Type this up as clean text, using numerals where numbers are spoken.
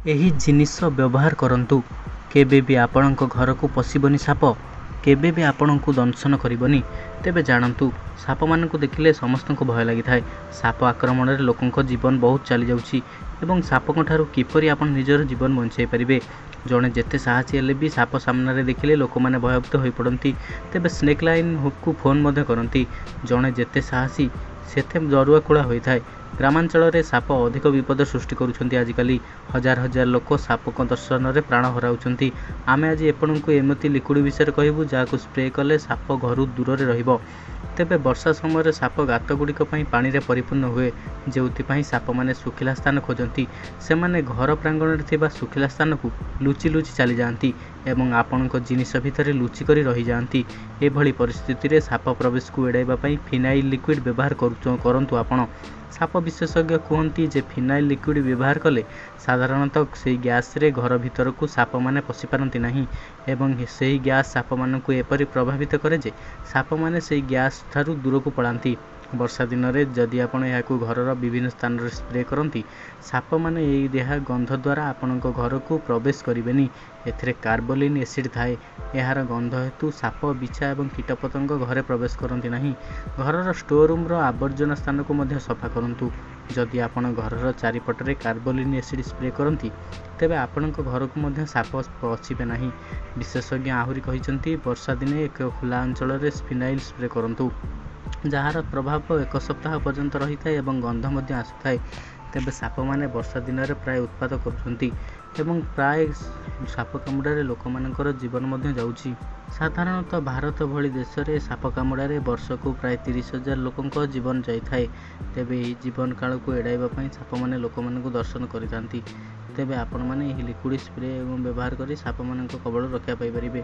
ଏହି ଜିନିଷ ବ୍ୟବହାର କରନ୍ତୁ। କେବେ ବି ଆପଣଙ୍କ ଘରକୁ ପଶିବନି ସାପ, କେବେ ବି ଆପଣଙ୍କୁ ଦଂଶନ କରିବନି। ତେବେ ଜାଣନ୍ତୁ, ସାପମାନଙ୍କୁ ଦେଖିଲେ ସମସ୍ତଙ୍କୁ ଭୟ ଲାଗିଥାଏ। ସାପ ଆକ୍ରମଣରେ ଲୋକଙ୍କ ଜୀବନ ବହୁତ ଚାଲିଯାଉଛି ଏବଂ ସାପଙ୍କ ଠାରୁ କିପରି ଆପଣ ନିଜର ଜୀବନ ବଞ୍ଚାଇ ପାରିବେ। ଜଣେ ଯେତେ ସାହସୀ ହେଲେ ବି ସାପ ସାମ୍ନାରେ ଦେଖିଲେ ଲୋକମାନେ ଭୟଭୀତ ହୋଇପଡ଼ନ୍ତି। ତେବେ ସ୍ନେକ୍ ଲାଇନ୍ ହୁକ୍କୁ ଫୋନ୍ ମଧ୍ୟ କରନ୍ତି। ଜଣେ ଯେତେ ସାହସୀ ସେତେ ଜରୁଆକୁଳା ହୋଇଥାଏ। ଗ୍ରାମାଞ୍ଚଳରେ ସାପ ଅଧିକ ବିପଦ ସୃଷ୍ଟି କରୁଛନ୍ତି। ଆଜିକାଲି ହଜାର ହଜାର ଲୋକ ସାପଙ୍କ ଦଂଶନରେ ପ୍ରାଣ ହରାଉଛନ୍ତି। ଆମେ ଆଜି ଆପଣଙ୍କୁ ଏମିତି ଲିକ୍ୱିଡ୍ ବିଷୟରେ କହିବୁ ଯାହାକୁ ସ୍ପ୍ରେ କଲେ ସାପ ଘରୁ ଦୂରରେ ରହିବ। ତେବେ ବର୍ଷା ସମୟରେ ସାପ ଗାତଗୁଡ଼ିକ ପାଇଁ ପାଣିରେ ପରିପୂର୍ଣ୍ଣ ହୁଏ, ଯେଉଁଥିପାଇଁ ସାପମାନେ ଶୁଖିଲା ସ୍ଥାନ ଖୋଜନ୍ତି। ସେମାନେ ଘର ପ୍ରାଙ୍ଗଣରେ ଥିବା ଶୁଖିଲା ସ୍ଥାନକୁ ଲୁଚି ଲୁଚି ଚାଲିଯାଆନ୍ତି ଏବଂ ଆପଣଙ୍କ ଜିନିଷ ଭିତରେ ଲୁଚି କରି ରହିଯାଆନ୍ତି। ଏଭଳି ପରିସ୍ଥିତିରେ ସାପ ପ୍ରବେଶକୁ ଏଡ଼ାଇବା ପାଇଁ ଫିନାଇଲ୍ ଲିକ୍ୱିଡ୍ ବ୍ୟବହାର କରନ୍ତୁ ଆପଣ। ସାପ ବିଶେଷଜ୍ଞ କୁହନ୍ତି ଯେ ଫିନାଇଲ୍ ଲିକ୍ୱିଡ୍ ବ୍ୟବହାର କଲେ ସାଧାରଣତଃ ସେହି ଗ୍ୟାସ୍ରେ ଘର ଭିତରକୁ ସାପମାନେ ପଶିପାରନ୍ତି ନାହିଁ ଏବଂ ସେହି ଗ୍ୟାସ୍ ସାପମାନଙ୍କୁ ଏପରି ପ୍ରଭାବିତ କରେ ଯେ ସାପମାନେ ସେହି ଗ୍ୟାସ୍ ଠାରୁ ଦୂରକୁ ପଳାନ୍ତି। ବର୍ଷା ଦିନରେ ଯଦି ଆପଣ ଏହାକୁ ଘରର ବିଭିନ୍ନ ସ୍ଥାନରେ ସ୍ପ୍ରେ କରନ୍ତି, ସାପମାନେ ଏହା ଗନ୍ଧ ଦ୍ୱାରା ଆପଣଙ୍କ ଘରକୁ ପ୍ରବେଶ କରିବେନି। ଏଥିରେ କାର୍ବୋଲିନ୍ ଏସିଡ୍ ଥାଏ। ଏହାର ଗନ୍ଧ ହେତୁ ସାପ, ବିଛା ଏବଂ କୀଟପତଙ୍ଗ ଘରେ ପ୍ରବେଶ କରନ୍ତି ନାହିଁ। ଘରର ଷ୍ଟୋର୍ ରୁମ୍ର ଆବର୍ଜନା ସ୍ଥାନକୁ ମଧ୍ୟ ସଫା କରନ୍ତୁ। ଯଦି ଆପଣ ଘରର ଚାରିପଟରେ କାର୍ବୋଲିନ୍ ଏସିଡ୍ ସ୍ପ୍ରେ କରନ୍ତି, ତେବେ ଆପଣଙ୍କ ଘରକୁ ମଧ୍ୟ ସାପ ପଶିବେ ନାହିଁ। ବିଶେଷଜ୍ଞ ଆହୁରି କହିଛନ୍ତି, ବର୍ଷା ଦିନେ ଏକ ଖୋଲା ଅଞ୍ଚଳରେ ଫିନାଇଲ୍ ସ୍ପ୍ରେ କରନ୍ତୁ, ଯାହାର ପ୍ରଭାବ 1 ସପ୍ତାହ ପର୍ଯ୍ୟନ୍ତ ରହିଥାଏ ଏବଂ ଗନ୍ଧ ମଧ୍ୟ ଆସୁଥାଏ। ତେବେ ସାପମାନେ ବର୍ଷା ଦିନରେ ପ୍ରାୟ ଉତ୍ପାତ କରୁଛନ୍ତି ଏବଂ ପ୍ରାୟ ସାପ କାମୁଡ଼ାରେ ଲୋକମାନଙ୍କର ଜୀବନ ମଧ୍ୟ ଯାଉଛି। ସାଧାରଣତଃ ଭାରତ ଭଳି ଦେଶରେ ସାପ କାମୁଡ଼ାରେ ବର୍ଷକୁ ପ୍ରାୟ 30,000 ଲୋକଙ୍କ ଜୀବନ ଯାଇଥାଏ। ତେବେ ଏହି ଜୀବନ କାଳକୁ ଏଡ଼ାଇବା ପାଇଁ ସାପମାନେ ଲୋକମାନଙ୍କୁ ଦଂଶନ କରିଥାନ୍ତି। ତେବେ ଆପଣମାନେ ଏହି ଲିକ୍ୱିଡ୍ ସ୍ପ୍ରେ ବ୍ୟବହାର କରି ସାପମାନଙ୍କ କବଳରୁ ରକ୍ଷା ପାଇପାରିବେ।